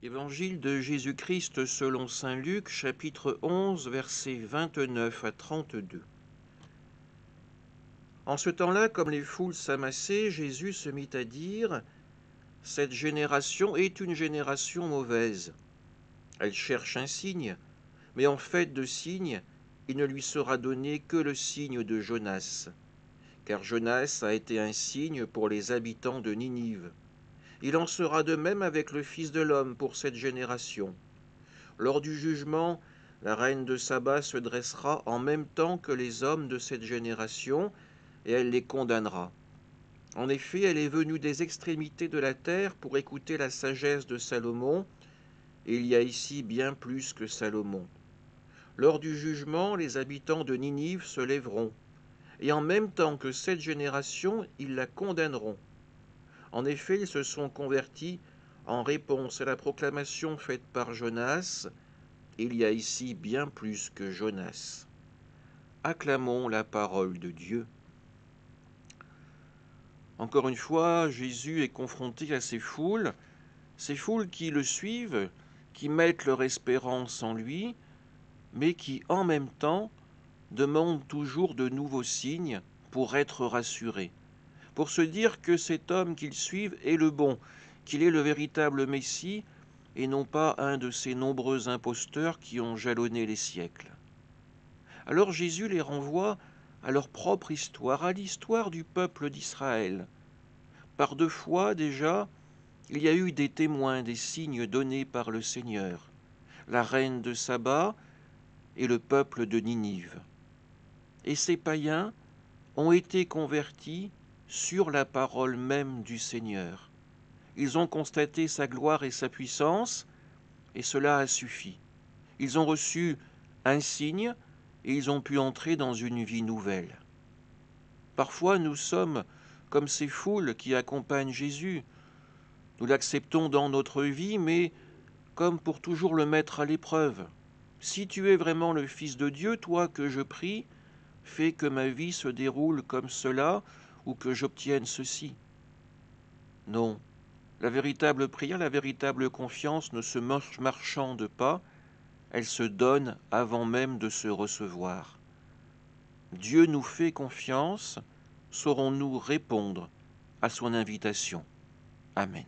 Évangile de Jésus-Christ selon saint Luc, chapitre 11, versets 29 à 32. En ce temps-là, comme les foules s'amassaient, Jésus se mit à dire : « Cette génération est une génération mauvaise. Elle cherche un signe, mais en fait de signe, il ne lui sera donné que le signe de Jonas. Car Jonas a été un signe pour les habitants de Ninive. Il en sera de même avec le Fils de l'homme pour cette génération. Lors du jugement, la reine de Saba se dressera en même temps que les hommes de cette génération, et elle les condamnera. En effet, elle est venue des extrémités de la terre pour écouter la sagesse de Salomon, et il y a ici bien plus que Salomon. Lors du jugement, les habitants de Ninive se lèveront, et en même temps que cette génération, ils la condamneront. En effet, ils se sont convertis en réponse à la proclamation faite par Jonas. Il y a ici bien plus que Jonas. Acclamons la parole de Dieu. Encore une fois, Jésus est confronté à ces foules qui le suivent, qui mettent leur espérance en lui, mais qui en même temps demandent toujours de nouveaux signes pour être rassurés, pour se dire que cet homme qu'ils suivent est le bon, qu'il est le véritable Messie et non pas un de ces nombreux imposteurs qui ont jalonné les siècles. Alors Jésus les renvoie à leur propre histoire, à l'histoire du peuple d'Israël. Par 2 fois déjà, il y a eu des témoins des signes donnés par le Seigneur, la reine de Saba et le peuple de Ninive. Et ces païens ont été convertis sur la parole même du Seigneur. Ils ont constaté sa gloire et sa puissance, et cela a suffi. Ils ont reçu un signe, et ils ont pu entrer dans une vie nouvelle. Parfois, nous sommes comme ces foules qui accompagnent Jésus. Nous l'acceptons dans notre vie, mais comme pour toujours le mettre à l'épreuve. Si tu es vraiment le Fils de Dieu, toi que je prie, fais que ma vie se déroule comme cela ou que j'obtienne ceci. Non, la véritable prière, la véritable confiance ne se marchande pas, elle se donne avant même de se recevoir. Dieu nous fait confiance, saurons-nous répondre à son invitation. Amen.